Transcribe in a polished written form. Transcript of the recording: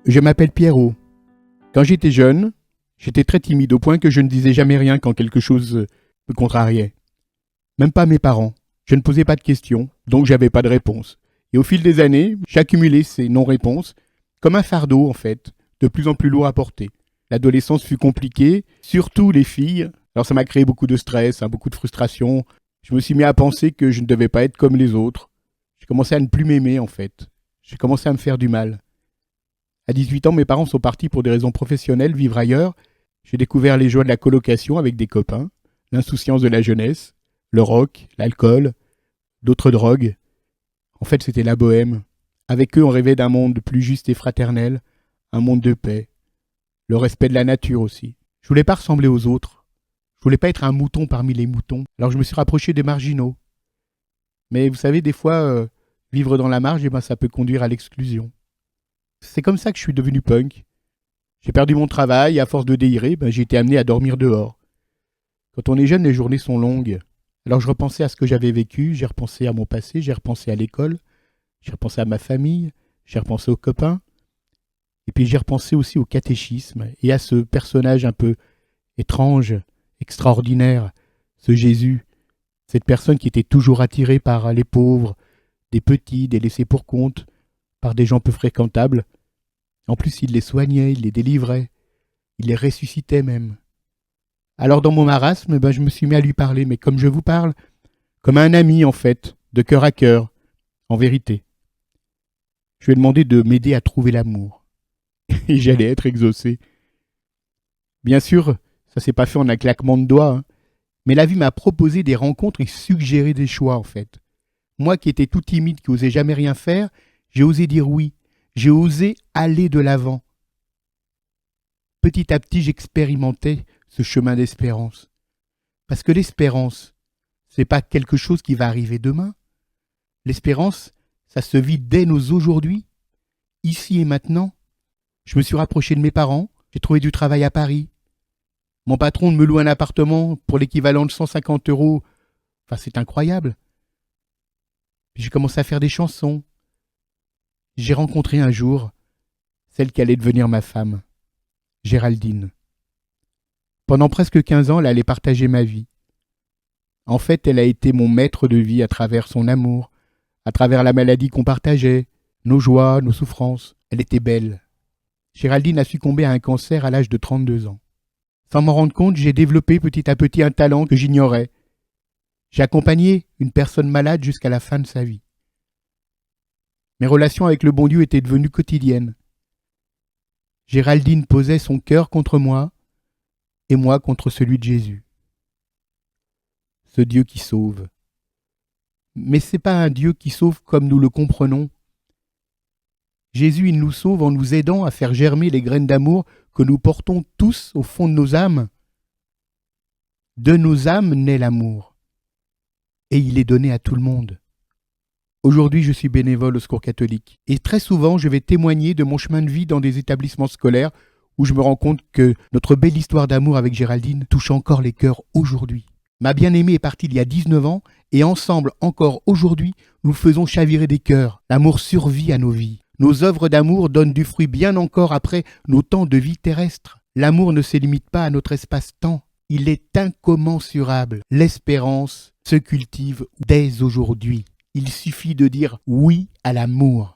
Je m'appelle Pierrot. Quand j'étais jeune, j'étais très timide au point que je ne disais jamais rien quand quelque chose me contrariait. Même pas à mes parents. Je ne posais pas de questions, donc j'avais pas de réponse. Et au fil des années, j'accumulais ces non-réponses comme un fardeau en fait, de plus en plus lourd à porter. L'adolescence fut compliquée, surtout les filles. Alors ça m'a créé beaucoup de stress, beaucoup de frustration. Je me suis mis à penser que je ne devais pas être comme les autres. J'ai commencé à ne plus m'aimer en fait. J'ai commencé à me faire du mal. À 18 ans, mes parents sont partis pour des raisons professionnelles vivre ailleurs. J'ai découvert les joies de la colocation avec des copains, l'insouciance de la jeunesse, le rock, l'alcool, d'autres drogues. En fait, c'était la bohème. Avec eux, on rêvait d'un monde plus juste et fraternel, un monde de paix, le respect de la nature aussi. Je voulais pas ressembler aux autres. Je voulais pas être un mouton parmi les moutons. Alors je me suis rapproché des marginaux. Mais vous savez, des fois, vivre dans la marge, ça peut conduire à l'exclusion. C'est comme ça que je suis devenu punk. J'ai perdu mon travail et à force de délirer, j'ai été amené à dormir dehors. Quand on est jeune, les journées sont longues. Alors je repensais à ce que j'avais vécu, j'ai repensé à mon passé, j'ai repensé à l'école, j'ai repensé à ma famille, j'ai repensé aux copains. Et puis j'ai repensé aussi au catéchisme et à ce personnage un peu étrange, extraordinaire, ce Jésus, cette personne qui était toujours attirée par les pauvres, des petits, des laissés pour compte, par des gens peu fréquentables. En plus, il les soignait, il les délivrait, il les ressuscitait même. Alors dans mon marasme, je me suis mis à lui parler, mais comme je vous parle, comme un ami en fait, de cœur à cœur, en vérité. Je lui ai demandé de m'aider à trouver l'amour. Et j'allais être exaucé. Bien sûr, ça s'est pas fait en un claquement de doigts, mais la vie m'a proposé des rencontres et suggéré des choix en fait. Moi qui étais tout timide, qui osais jamais rien faire, j'ai osé dire oui. J'ai osé aller de l'avant. Petit à petit, j'expérimentais ce chemin d'espérance. Parce que l'espérance, c'est pas quelque chose qui va arriver demain. L'espérance, ça se vit dès nos aujourd'hui, ici et maintenant. Je me suis rapproché de mes parents, j'ai trouvé du travail à Paris. Mon patron me loue un appartement pour l'équivalent de 150 €. Enfin, c'est incroyable. Puis j'ai commencé à faire des chansons. J'ai rencontré un jour celle qui allait devenir ma femme, Géraldine. Pendant presque 15 ans, elle allait partager ma vie. En fait, elle a été mon maître de vie à travers son amour, à travers la maladie qu'on partageait, nos joies, nos souffrances. Elle était belle. Géraldine a succombé à un cancer à l'âge de 32 ans. Sans m'en rendre compte, j'ai développé petit à petit un talent que j'ignorais. J'ai accompagné une personne malade jusqu'à la fin de sa vie. Mes relations avec le bon Dieu étaient devenues quotidiennes. Géraldine posait son cœur contre moi et moi contre celui de Jésus. Ce Dieu qui sauve. Mais ce n'est pas un Dieu qui sauve comme nous le comprenons. Jésus, il nous sauve en nous aidant à faire germer les graines d'amour que nous portons tous au fond de nos âmes. De nos âmes naît l'amour. Et il est donné à tout le monde. Aujourd'hui, je suis bénévole au Secours catholique. Et très souvent, je vais témoigner de mon chemin de vie dans des établissements scolaires où je me rends compte que notre belle histoire d'amour avec Géraldine touche encore les cœurs aujourd'hui. Ma bien-aimée est partie il y a 19 ans et ensemble, encore aujourd'hui, nous faisons chavirer des cœurs. L'amour survit à nos vies. Nos œuvres d'amour donnent du fruit bien encore après nos temps de vie terrestre. L'amour ne se limite pas à notre espace-temps. Il est incommensurable. L'espérance se cultive dès aujourd'hui. Il suffit de dire oui à l'amour.